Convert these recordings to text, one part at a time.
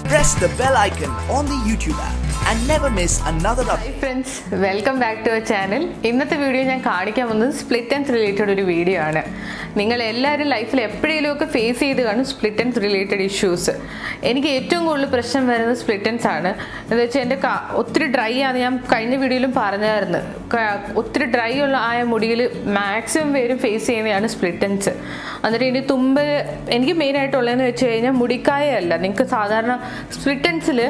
Press the bell icon on the YouTube app and never miss another update. Hi friends, welcome back to our channel. ഇന്നത്തെ video ഞാൻ കാണിക്കാൻ വന്നത് split end related ഒരു video ആണ്. നിങ്ങൾ എല്ലാവരും ലൈഫിൽ എപ്പോഴെങ്കിലുമൊക്കെ ഫേസ് ചെയ്ത് കാണും സ്പ്ലിറ്റ് എൻഡ് റിലേറ്റഡ് ഇഷ്യൂസ്. എനിക്ക് ഏറ്റവും കൂടുതൽ പ്രശ്നം വരുന്നത് സ്പ്ലിറ്റ് എൻഡ്സ് ആണ്. എന്ന് വെച്ചാൽ എൻ്റെ ഒത്തിരി ഡ്രൈ ആണ്. ഞാൻ കഴിഞ്ഞ വീഡിയോയിലും പറഞ്ഞായിരുന്നു, ഒത്തിരി ഡ്രൈ ഉള്ള ആയ മുടിയിൽ മാക്സിമം പേരും ഫേസ് ചെയ്യുന്നതാണ് സ്പ്ലിറ്റ് എൻഡ്സ്. എന്നിട്ട് ഇനി തുമ്പ് എനിക്ക് മെയിനായിട്ടുള്ളതെന്ന് വെച്ച് കഴിഞ്ഞാൽ മുടിക്കായല്ല. നിങ്ങൾക്ക് സാധാരണ സ്പ്ലിറ്റ് എൻഡ്സിൽ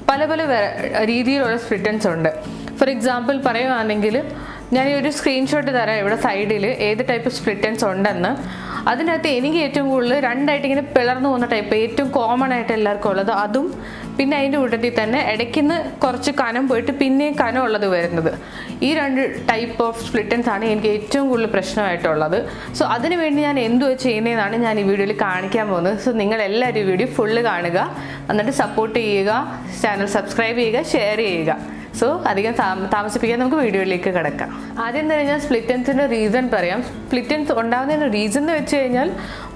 പല പല രീതിയിലുള്ള സ്പ്ലിറ്റ് എൻഡ്സ് ഉണ്ട്. ഫോർ എക്സാമ്പിൾ പറയുകയാണെങ്കിൽ ഞാൻ ഈ ഒരു സ്ക്രീൻഷോട്ട് തരാം ഇവിടെ സൈഡിൽ ഏത് ടൈപ്പ് സ്പ്ലിറ്റ് എൻഡ്സ് ഉണ്ടെന്ന്. അതിനകത്ത് എനിക്ക് ഏറ്റവും കൂടുതൽ രണ്ടായിട്ട് ഇങ്ങനെ പിളർന്നു പോകുന്ന ടൈപ്പ് ഏറ്റവും കോമൺ ആയിട്ട് എല്ലാവർക്കും ഉള്ളത് അതും, പിന്നെ അതിൻ്റെ കൂട്ടത്തിൽ തന്നെ ഇടയ്ക്കുന്ന് കുറച്ച് കനം പോയിട്ട് പിന്നെയും കനം ഉള്ളത് വരുന്നത്. ഈ രണ്ട് ടൈപ്പ് ഓഫ് സ്പ്ലിറ്റ് എൻഡ്സ് ആണ് എനിക്ക് ഏറ്റവും കൂടുതൽ പ്രശ്നമായിട്ടുള്ളത്. സോ അതിന് വേണ്ടി ഞാൻ എന്തുവാ ചെയ്യുന്നതെന്നാണ് ഞാൻ ഈ വീഡിയോയിൽ കാണിക്കാൻ പോകുന്നത്. സോ നിങ്ങൾ എല്ലാവരും ഈ വീഡിയോ ഫുള്ള് കാണുക, എന്നിട്ട് സപ്പോർട്ട് ചെയ്യുക, ചാനൽ സബ്സ്ക്രൈബ് ചെയ്യുക, ഷെയർ ചെയ്യുക. സോ അധികം താമസിപ്പിക്കാൻ നമുക്ക് വീഡിയോയിലേക്ക് കിടക്കാം. ആദ്യം തന്നെ ഞാൻ സ്പ്ലിറ്റ് എൻഡ്സിൻ്റെ റീസൺ പറയാം. സ്പ്ലിറ്റ് എൻഡ്സ് ഉണ്ടാകുന്നതിൻ്റെ റീസൺ എന്ന് വെച്ച് കഴിഞ്ഞാൽ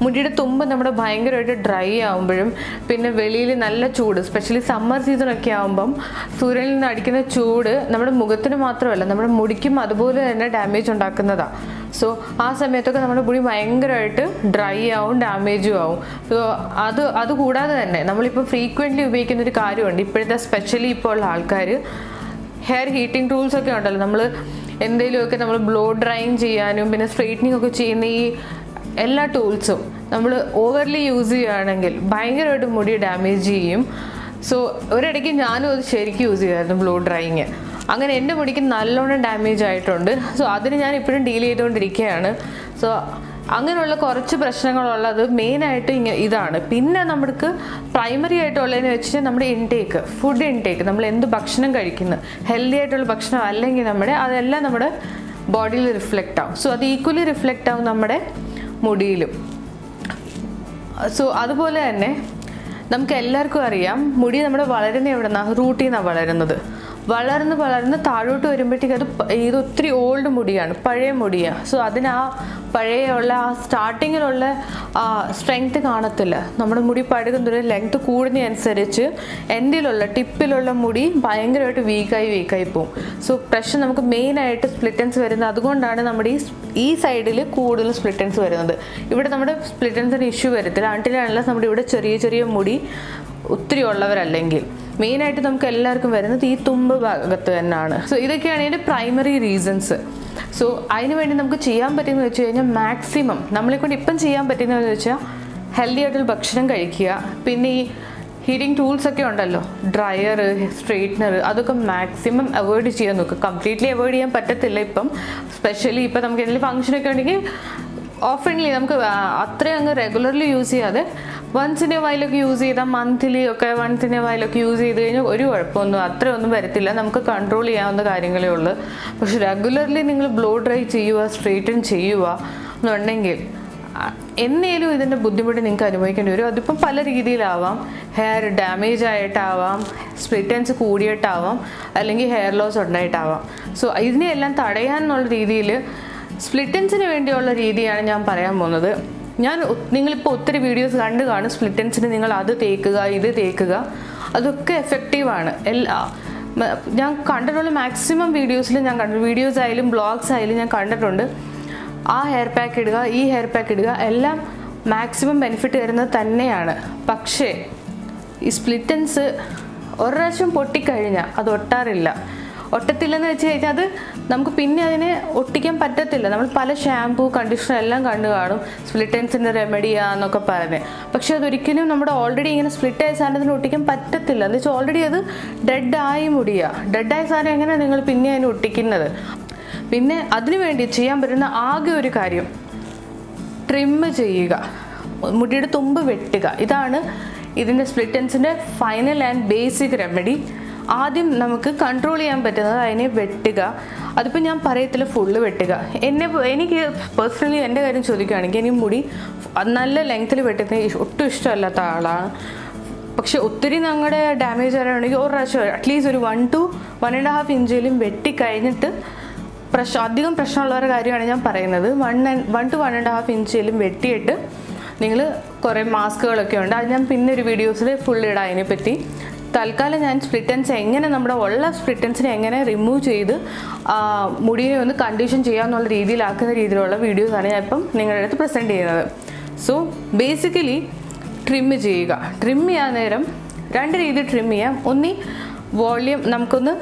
മുടിയുടെ തുമ്പ് നമ്മുടെ ഭയങ്കരമായിട്ട് ഡ്രൈ ആകുമ്പോഴും പിന്നെ വെളിയിൽ നല്ല ചൂട്, സ്പെഷ്യലി സമ്മർ സീസണൊക്കെ ആകുമ്പം സൂര്യനിൽ നിന്ന് അടിക്കുന്ന ചൂട് നമ്മുടെ മുഖത്തിന് മാത്രമല്ല നമ്മുടെ മുടിക്കും അതുപോലെ തന്നെ ഡാമേജ് ഉണ്ടാക്കുന്നതാണ്. സോ ആ സമയത്തൊക്കെ നമ്മുടെ മുടി ഭയങ്കരമായിട്ട് ഡ്രൈ ആവും, ഡാമേജും ആവും. സോ അതുകൂടാതെ തന്നെ നമ്മളിപ്പോൾ ഫ്രീക്വൻ്റ്ലി ഉപയോഗിക്കുന്ന ഒരു കാര്യമുണ്ട്. ഇപ്പോഴത്തെ സ്പെഷ്യലി ഇപ്പോൾ ഉള്ള ആൾക്കാർ ഹെയർ ഹീറ്റിംഗ് ടൂൾസ് ഒക്കെ ഉണ്ടല്ലോ, നമ്മൾ എന്തെങ്കിലുമൊക്കെ നമ്മൾ ബ്ലോ ഡ്രൈയിങ് ചെയ്യാനും പിന്നെ സ്ട്രെയിറ്റനിങ് ഒക്കെ ചെയ്യുന്ന ഈ എല്ലാ ടൂൾസും നമ്മൾ ഓവർലി യൂസ് ചെയ്യുകയാണെങ്കിൽ ഭയങ്കരമായിട്ട് മുടി ഡാമേജ് ചെയ്യും. സോ ഒരിടയ്ക്ക് ഞാനും അത് ശരിക്കും യൂസ് ചെയ്യുമായിരുന്നു ബ്ലോ ഡ്രൈയിങ്. അങ്ങനെ എൻ്റെ മുടിക്ക് നല്ലോണം ഡാമേജ് ആയിട്ടുണ്ട്. സോ അതിന് ഞാൻ ഇപ്പോഴും ഡീൽ ചെയ്തുകൊണ്ടിരിക്കുകയാണ്. സോ അങ്ങനെയുള്ള കുറച്ച് പ്രശ്നങ്ങളുള്ളത് മെയിനായിട്ട് ഇതാണ്. പിന്നെ നമുക്ക് പ്രൈമറി ആയിട്ടുള്ളതെന്ന് വെച്ചാൽ നമ്മുടെ ഇൻടേക്ക്, ഫുഡ് ഇൻടേക്ക്, നമ്മൾ എന്ത് ഭക്ഷണം കഴിക്കുന്നു, ഹെൽത്തി ആയിട്ടുള്ള ഭക്ഷണം അല്ലെങ്കിൽ അതെല്ലാം നമ്മുടെ ബോഡിയിൽ റിഫ്ലക്റ്റ് ആവും. സോ അത് ഈക്വലി റിഫ്ലക്റ്റ് ആവും നമ്മുടെ മുടിയിലും. സോ അതുപോലെ തന്നെ നമുക്ക് എല്ലാവർക്കും അറിയാം മുടി നമ്മുടെ വളരുന്ന എവിടെ നിന്നാണ്, റൂട്ടിൽ നിന്നാണ് വളരുന്നത്. വളർന്ന് താഴോട്ട് വരുമ്പോഴത്തേക്ക് ഇത് ഒത്തിരി ഓൾഡ് മുടിയാണ്, പഴയ മുടിയാണ്. സോ അതിന് ആ സ്റ്റാർട്ടിങ്ങിലുള്ള സ്ട്രെങ്ത് കാണത്തില്ല. നമ്മുടെ മുടി പഴകുന്ന ലെങ്ത് കൂടുന്നതനുസരിച്ച് ടിപ്പിലുള്ള മുടി ഭയങ്കരമായിട്ട് വീക്കായി പോകും. സോ പ്രശ്നം നമുക്ക് മെയിനായിട്ട് സ്പ്ലിറ്റ് എൻഡ്സ് വരുന്നത് അതുകൊണ്ടാണ്. നമ്മുടെ ഈ സൈഡിൽ കൂടുതൽ സ്പ്ലിറ്റ് എൻഡ്സ് വരുന്നത്. ഇവിടെ നമ്മുടെ സ്പ്ലിറ്റ് എൻഡ്സിന് ഇഷ്യൂ വരത്തില്ല അൺടിൽ നമ്മുടെ ഇവിടെ ചെറിയ മുടി ഒത്തിരി ഉള്ളവരല്ലെങ്കിൽ. മെയിനായിട്ട് നമുക്ക് എല്ലാവർക്കും വരുന്നത് ഈ തുമ്പ് ഭാഗത്ത് തന്നെയാണ്. സോ ഇതൊക്കെയാണ് ഇതിൻ്റെ പ്രൈമറി റീസൺസ്. സോ അതിന് വേണ്ടി നമുക്ക് ചെയ്യാൻ പറ്റുന്നത് വെച്ച് കഴിഞ്ഞാൽ മാക്സിമം നമ്മളെക്കൊണ്ട് ഇപ്പം ചെയ്യാൻ പറ്റുന്നതെന്ന് വെച്ചാൽ ഹെൽത്തി ആയിട്ടുള്ള ഭക്ഷണം കഴിക്കുക. പിന്നെ ഈ ഹീറ്റിംഗ് ടൂൾസ് ഒക്കെ ഉണ്ടല്ലോ, ഡ്രയർ, സ്ട്രെയിറ്റ്നർ, അതൊക്കെ മാക്സിമം അവോയ്ഡ് ചെയ്യാൻ നോക്കുക. കംപ്ലീറ്റ്ലി അവോയ്ഡ് ചെയ്യാൻ പറ്റത്തില്ല ഇപ്പം. സ്പെഷ്യലി ഇപ്പം നമുക്ക് എന്തെങ്കിലും ഫംഗ്ഷനൊക്കെ ഉണ്ടെങ്കിൽ ഓഫൻലി നമുക്ക് അത്രയും അങ്ങ് റെഗുലർലി യൂസ് ചെയ്യാതെ വൺസ് ഇൻ എ വൈലൊക്കെ യൂസ് ചെയ്താൽ വൺസ് ഇൻ എ വൈലൊക്കെ യൂസ് ചെയ്ത് കഴിഞ്ഞാൽ ഒരു കുഴപ്പമൊന്നും അത്രയൊന്നും വരത്തില്ല. നമുക്ക് കൺട്രോൾ ചെയ്യാവുന്ന കാര്യങ്ങളേ ഉള്ളൂ. പക്ഷെ റെഗുലർലി നിങ്ങൾ ബ്ലോ ഡ്രൈ ചെയ്യുക, സ്ട്രെയിറ്റൻ ചെയ്യുക എന്നുണ്ടെങ്കിൽ എന്നേലും ഇതിൻ്റെ ബുദ്ധിമുട്ട് നിങ്ങൾക്ക് അനുഭവിക്കേണ്ടി വരും. അതിപ്പം പല രീതിയിലാവാം. ഹെയർ ഡാമേജ് ആയിട്ടാവാം, സ്പ്ലിറ്റ് എൻഡ്സ് കൂടിയിട്ടാവാം, അല്ലെങ്കിൽ ഹെയർ ലോസ് ഉണ്ടായിട്ടാവാം. സോ ഇതിനെയെല്ലാം തടയാനുള്ള രീതിയിൽ സ്പ്ലിറ്റ് എൻഡ്സിന് വേണ്ടിയുള്ള രീതിയാണ് ഞാൻ പറയാൻ പോകുന്നത്. നിങ്ങളിപ്പോൾ ഒത്തിരി വീഡിയോസ് കണ്ടു കാണും സ്പ്ലിറ്റ് എൻഡ്സിന് നിങ്ങൾ അത് തേക്കുക, ഇത് തേക്കുക, അതൊക്കെ എഫക്റ്റീവാണ്. ഞാൻ കണ്ടിട്ടുള്ള മാക്സിമം വീഡിയോസ് ആയാലും ബ്ലോഗ്സ് ആയാലും ഞാൻ കണ്ടിട്ടുണ്ട്. ആ ഹെയർ പാക്ക് ഇടുക, ഈ ഹെയർ പാക്ക് ഇടുക, എല്ലാം മാക്സിമം ബെനിഫിറ്റ് തരുന്നത് തന്നെയാണ്. പക്ഷേ ഈ സ്പ്ലിറ്റ് എൻഡ്സ് ഒരു പ്രാവശ്യം പൊട്ടിക്കഴിഞ്ഞാൽ അത് ഒട്ടത്തില്ലെന്ന് വെച്ച് കഴിഞ്ഞാൽ അത് നമുക്ക് പിന്നെ അതിനെ ഒട്ടിക്കാൻ പറ്റത്തില്ല. നമ്മൾ പല ഷാമ്പൂ, കണ്ടീഷണർ എല്ലാം കണ്ടു കാണും സ്പ്ലിറ്റ് എൻഡ്സിൻ്റെ റെമഡിയാന്നൊക്കെ പറഞ്ഞ്. പക്ഷെ അതൊരിക്കലും നമ്മുടെ ഓൾറെഡി ഇങ്ങനെ സ്പ്ലിറ്റ് ആയ സാധനത്തിന് ഒട്ടിക്കാൻ പറ്റത്തില്ല. എന്ന് വെച്ചാൽ ഓൾറെഡി അത് ഡെഡായ മുടിയാണ്. ഡെഡായ സാധനം എങ്ങനെയാണ് നിങ്ങൾ പിന്നെ അതിനെ ഒട്ടിക്കുന്നത്? പിന്നെ അതിനു വേണ്ടി ചെയ്യാൻ പറ്റുന്ന ആകെ ഒരു കാര്യം ട്രിം ചെയ്യുക, മുടിയുടെ തുമ്പ് വെട്ടുക. ഇതാണ് ഇതിൻ്റെ സ്പ്ലിറ്റ് എൻഡ്സിൻ്റെ ഫൈനൽ ആൻഡ് ബേസിക് റെമഡി. ആദ്യം നമുക്ക് കൺട്രോൾ ചെയ്യാൻ പറ്റുന്നത് അതിനെ വെട്ടുക. അതിപ്പോൾ ഞാൻ പറയത്തില്ല ഫുള്ള് വെട്ടുക. എനിക്ക് പേഴ്സണലി എൻ്റെ കാര്യം ചോദിക്കുകയാണെങ്കിൽ എനിക്ക് മുടി നല്ല ലെങ്ത്തിൽ വെട്ടുന്നത് ഒട്ടും ഇഷ്ടമല്ലാത്ത ആളാണ്. പക്ഷെ ഒത്തിരി ഞങ്ങളുടെ ഡാമേജ് വരാണെങ്കിൽ ഒരു പ്രാവശ്യം അറ്റ്ലീസ്റ്റ് ഒരു 1 to 1.5 ഇഞ്ചിലും വെട്ടിക്കഴിഞ്ഞിട്ട് അധികം പ്രശ്നമുള്ളവരുടെ കാര്യമാണ് ഞാൻ പറയുന്നത്. 1 to 1.5 ഇഞ്ചിലും വെട്ടിയിട്ട് നിങ്ങൾ കുറേ മാസ്കുകളൊക്കെ ഉണ്ട്. അത് ഞാൻ പിന്നെ ഒരു വീഡിയോസിൽ ഫുൾ ഇടാം അതിനെപ്പറ്റി. തൽക്കാലം ഞാൻ സ്പ്ലിറ്റൻസ് എങ്ങനെ നമ്മുടെ ഉള്ള സ്പ്ലിറ്റൻസിനെ എങ്ങനെ റിമൂവ് ചെയ്ത് മുടിയെ ഒന്ന് കണ്ടീഷൻ ചെയ്യാമെന്നുള്ള രീതിയിലാക്കുന്ന രീതിയിലുള്ള വീഡിയോസാണ് ഞാൻ ഇപ്പം നിങ്ങളുടെ അടുത്ത് പ്രസൻറ്റ് ചെയ്യുന്നത്. സോ ബേസിക്കലി ട്രിം ചെയ്യുക. ട്രിം ചെയ്യാൻ നേരം 2 രീതിയിൽ ട്രിം ചെയ്യാം. ഒന്നി വോളിയം നമുക്കൊന്ന്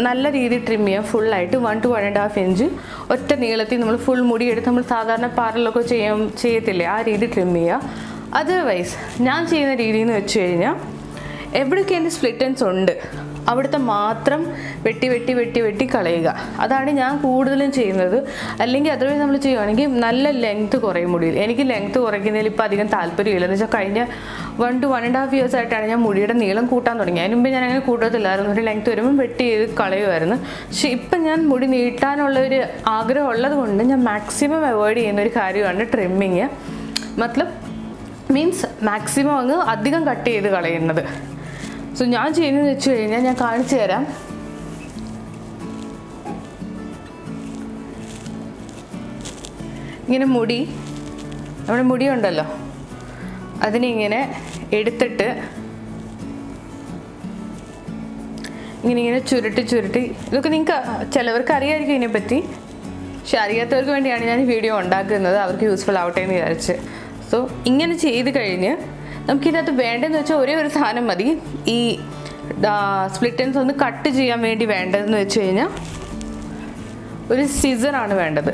നല്ല രീതിയിൽ ട്രിം ചെയ്യാം. ഫുള്ളായിട്ട് 1 to 1.5 ഇഞ്ച് ഒറ്റ നീളത്തിൽ നമ്മൾ ഫുൾ മുടിയെടുത്ത് നമ്മൾ സാധാരണ പാർലറിലൊക്കെ ചെയ്യത്തില്ലേ, ആ രീതി ട്രിം ചെയ്യുക. അതർവൈസ് ഞാൻ ചെയ്യുന്ന രീതി എന്ന് വെച്ച് കഴിഞ്ഞാൽ എവിടെയൊക്കെ എൻ്റെ സ്പ്ലിറ്റൻസ് ഉണ്ട് അവിടുത്തെ മാത്രം വെട്ടി കളയുക. അതാണ് ഞാൻ കൂടുതലും ചെയ്യുന്നത്. അല്ലെങ്കിൽ അതുവഴി നമ്മൾ ചെയ്യുകയാണെങ്കിൽ നല്ല ലെങ്ത്ത് കുറയും മുടിയിൽ. എനിക്ക് ലെങ്ത്ത് കുറയ്ക്കുന്നതിൽ ഇപ്പോൾ അധികം താല്പര്യമില്ല. എന്ന് വെച്ചാൽ കഴിഞ്ഞ 1 to 1.5 years ആയിട്ടാണ് ഞാൻ മുടിയുടെ നീളം കൂട്ടാൻ തുടങ്ങി. അതിന് മുമ്പ് ഞാൻ അങ്ങനെ കൂട്ടത്തില്ലായിരുന്നു. ഒരു ലെങ്ത്ത് വരുമ്പോൾ വെട്ടി ചെയ്ത് കളയുമായിരുന്നു. പക്ഷേ ഇപ്പം ഞാൻ മുടി നീട്ടാനുള്ളൊരു ആഗ്രഹം ഉള്ളത് കൊണ്ട് ഞാൻ മാക്സിമം അവോയ്ഡ് ചെയ്യുന്ന ഒരു കാര്യമാണ് ട്രിമ്മിങ്. മത്ലബ് മീൻസ് മാക്സിമം അങ്ങ് അധികം കട്ട് ചെയ്ത് കളയുന്നത്. സോ ഞാൻ ചെയ്യുന്നതെന്ന് വെച്ച് കഴിഞ്ഞാൽ ഞാൻ കാണിച്ചു തരാം. ഇങ്ങനെ നമ്മുടെ മുടി ഉണ്ടല്ലോ, അതിനിങ്ങനെ എടുത്തിട്ട് ഇങ്ങനെ ചുരുട്ടി ഇതൊക്കെ നിങ്ങൾക്ക് ചിലവർക്ക് അറിയാമായിരിക്കും ഇതിനെപ്പറ്റി. പക്ഷെ അറിയാത്തവർക്ക് വേണ്ടിയാണ് ഞാൻ ഈ വീഡിയോ ഉണ്ടാക്കുന്നത്, അവർക്ക് യൂസ്ഫുൾ ആവട്ടെ എന്ന് വിചാരിച്ച്. സോ ഇങ്ങനെ ചെയ്ത് കഴിഞ്ഞ് നമുക്കിതിനകത്ത് വേണ്ടതെന്ന് വെച്ചാൽ ഒരേ ഒരു സാധനം മതി. ഈ സ്പ്ലിറ്റൻസ് ഒന്ന് കട്ട് ചെയ്യാൻ വേണ്ടി വേണ്ടതെന്ന് വെച്ച് കഴിഞ്ഞാൽ ഒരു സിസറാണ് വേണ്ടത്.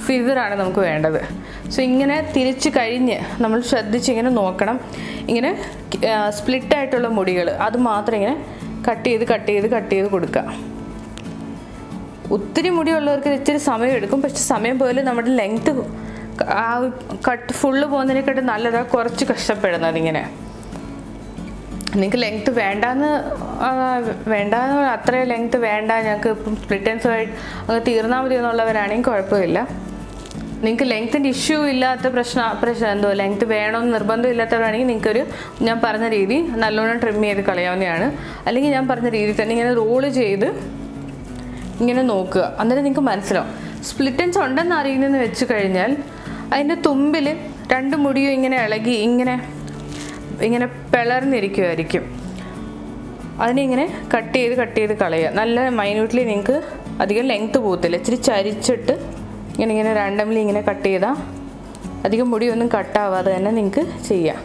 സിസറാണ് നമുക്ക് വേണ്ടത്. സോ ഇങ്ങനെ തിരിച്ച് കഴിഞ്ഞ് നമ്മൾ ശ്രദ്ധിച്ചിങ്ങനെ നോക്കണം. ഇങ്ങനെ സ്പ്ലിറ്റായിട്ടുള്ള മുടികൾ അത് മാത്രം ഇങ്ങനെ കട്ട് ചെയ്ത് കൊടുക്കുക. ഒത്തിരി മുടിയുള്ളവർക്ക് ഇച്ചിരി സമയം എടുക്കും. പക്ഷെ സമയം പോലെ നമ്മുടെ ലെങ്ത്ത് ആ കട്ട് ഫുള്ള് പോകുന്നതിനെക്കാട്ട് നല്ലതാണ് കുറച്ച് കഷ്ടപ്പെടുന്നത്. ഇങ്ങനെ നിങ്ങൾക്ക് ലെങ്ത്ത് വേണ്ടാന്ന് അത്രയും ലെങ്ത്ത് വേണ്ട, ഞങ്ങൾക്ക് ഇപ്പം സ്പ്ലിറ്റൻസുമായിട്ട് അങ്ങ് തീർന്നാൽ മതി എന്നുള്ളവരാണെങ്കിൽ കുഴപ്പമില്ല. നിങ്ങൾക്ക് ലെങ്ത്തിൻ്റെ ഇഷ്യൂ ഇല്ലാത്ത പ്രശ്നം എന്തോ ലെങ്ത്ത് വേണമെന്ന് നിർബന്ധം ഇല്ലാത്തവരാണെങ്കിൽ നിങ്ങൾക്കൊരു ഞാൻ പറഞ്ഞ രീതി നല്ലോണം ട്രിം ചെയ്ത് കളയാവുന്നതാണ്. അല്ലെങ്കിൽ ഞാൻ പറഞ്ഞ രീതി തന്നെ ഇങ്ങനെ റോള് ചെയ്ത് ഇങ്ങനെ നോക്കുക. അന്നേരം നിങ്ങൾക്ക് മനസ്സിലാവും. സ്പ്ലിറ്റൻസ് ഉണ്ടെന്ന് അറിയുന്നതെന്ന് വെച്ച് കഴിഞ്ഞാൽ അതിൻ്റെ തുമ്പിൽ 2 മുടിയും ഇങ്ങനെ ഇളകി ഇങ്ങനെ പിളർന്നിരിക്കുമായിരിക്കും. അതിനിങ്ങനെ കട്ട് ചെയ്ത് കളയുക. നല്ല മൈന്യൂട്ട്ലി നിങ്ങൾക്ക് അധികം ലെങ്ത്ത് പോകത്തില്ല. ഇച്ചിരി ചരിച്ചിട്ട് ഇങ്ങനെ റാൻഡംലി ഇങ്ങനെ കട്ട് ചെയ്താൽ അധികം മുടിയൊന്നും കട്ടാവാതെ തന്നെ നിങ്ങൾക്ക് ചെയ്യാം.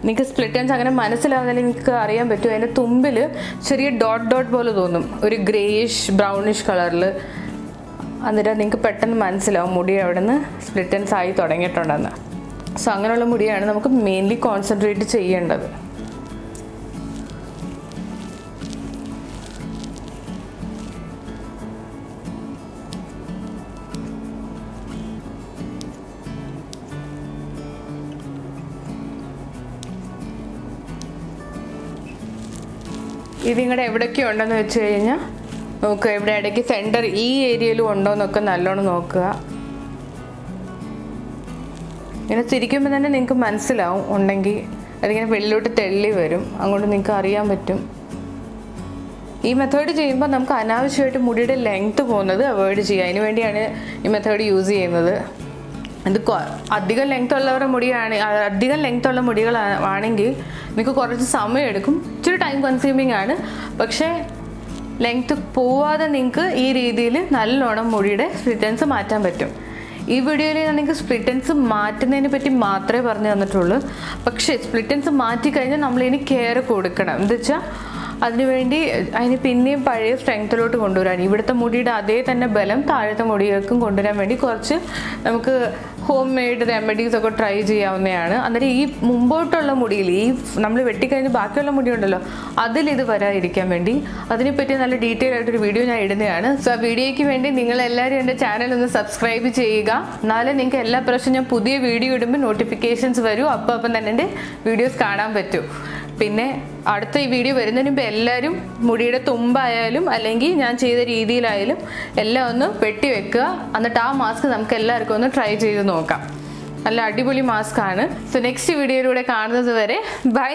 നിങ്ങൾക്ക് സ്പ്ലിറ്റൻസ് അങ്ങനെ മനസ്സിലാവുന്നില്ല, നിങ്ങൾക്ക് അറിയാൻ പറ്റും. അതിൻ്റെ തുമ്പിൽ ചെറിയ ഡോട്ട് പോലെ തോന്നും, ഒരു ഗ്രേയിഷ് ബ്രൗണിഷ് കളറിൽ. എന്നിട്ട് നിങ്ങൾക്ക് പെട്ടെന്ന് മനസ്സിലാവും മുടി അവിടെ നിന്ന് സ്പ്ലിറ്റൻസ് ആയി തുടങ്ങിയിട്ടുണ്ടെന്ന്. സോ അങ്ങനെയുള്ള മുടിയാണ് നമുക്ക് മെയിൻലി കോൺസെൻട്രേറ്റ് ചെയ്യേണ്ടത്. ഇത് നിങ്ങളുടെ എവിടെയൊക്കെ ഉണ്ടെന്ന് വെച്ച് കഴിഞ്ഞാൽ നോക്കുക. ഇവിടെ ഇടയ്ക്ക് സെൻറ്റർ ഈ ഏരിയയിലും ഉണ്ടോ എന്നൊക്കെ നല്ലോണം നോക്കുക. ഇങ്ങനെ തിരിക്കുമ്പോൾ തന്നെ നിങ്ങൾക്ക് മനസ്സിലാവും ഉണ്ടെങ്കിൽ. അതിങ്ങനെ വെള്ളിലോട്ട് തെള്ളി വരും, അങ്ങോട്ട് നിങ്ങൾക്ക് അറിയാൻ പറ്റും. ഈ മെത്തേഡ് ചെയ്യുമ്പോൾ നമുക്ക് അനാവശ്യമായിട്ട് മുടിയുടെ ലെങ്ത്ത് പോകുന്നത് അവോയ്ഡ് ചെയ്യുക. അതിന് വേണ്ടിയാണ് ഈ മെത്തേഡ് യൂസ് ചെയ്യുന്നത്. ഇത് അധികം ലെങ്ത്തുള്ള മുടികളാണെങ്കിൽ നിങ്ങൾക്ക് കുറച്ച് സമയം എടുക്കും, ഇച്ചിരി ടൈം കൺസ്യൂമിങ് ആണ്. പക്ഷേ ലെങ്ത്ത് പോവാതെ നിങ്ങൾക്ക് ഈ രീതിയിൽ നല്ലോണം മുടിയുടെ സ്പ്ലിറ്റൻസ് മാറ്റാൻ പറ്റും. ഈ വീഡിയോയിൽ ഞാൻ നിങ്ങൾക്ക് സ്പ്ലിറ്റൻസ് മാറ്റുന്നതിനെ പറ്റി മാത്രമേ പറഞ്ഞു തന്നിട്ടുള്ളൂ. പക്ഷേ സ്പ്ലിറ്റൻസ് മാറ്റിക്കഴിഞ്ഞാൽ നമ്മളിനി കെയർ കൊടുക്കണം. എന്താ വെച്ചാൽ അതിന് പിന്നെയും പഴയ സ്ട്രെങ്ത്തിലോട്ട് കൊണ്ടുവരാൻ, ഇവിടുത്തെ മുടിയുടെ അതേ തന്നെ ബലം താഴത്തെ മുടികൾക്കും കൊണ്ടുവരാൻ വേണ്ടി കുറച്ച് നമുക്ക് ഹോം മെയ്ഡ് റെമഡീസ് ഒക്കെ ട്രൈ ചെയ്യാവുന്നതാണ്. അന്നേരം ഈ മുമ്പോട്ടുള്ള മുടിയിൽ ഈ നമ്മൾ വെട്ടിക്കഴിഞ്ഞ് ബാക്കിയുള്ള മുടി ഉണ്ടല്ലോ അതിലിത് വരാതിരിക്കാൻ വേണ്ടി അതിനെപ്പറ്റി നല്ല ഡീറ്റെയിൽ ആയിട്ടൊരു വീഡിയോ ഞാൻ ഇടുന്നതാണ്. സോ ആ വീഡിയോയ്ക്ക് വേണ്ടി നിങ്ങളെല്ലാവരും എൻ്റെ ചാനൽ ഒന്ന് സബ്സ്ക്രൈബ് ചെയ്യുക. എന്നാലേ നിങ്ങൾക്ക് എല്ലാ പ്രാവശ്യം ഞാൻ പുതിയ വീഡിയോ ഇടുമ്പോൾ നോട്ടിഫിക്കേഷൻസ് വരും. അപ്പം തന്നെ എൻ്റെ വീഡിയോസ് കാണാൻ പറ്റും. പിന്നെ അടുത്ത ഈ വീഡിയോ വരുന്നതിന് മുമ്പ് എല്ലാവരും മുടിയുടെ തുമ്പായാലും അല്ലെങ്കിൽ ഞാൻ ചെയ്ത രീതിയിലായാലും എല്ലാം ഒന്ന് വെട്ടി വെക്കുക. എന്നിട്ട് ആ മാസ്ക് നമുക്ക് എല്ലാവർക്കും ഒന്ന് ട്രൈ ചെയ്ത് നോക്കാം. നല്ല അടിപൊളി മാസ്ക് ആണ്. സോ നെക്സ്റ്റ് വീഡിയോയിലൂടെ കാണുന്നത് വരെ ബൈ.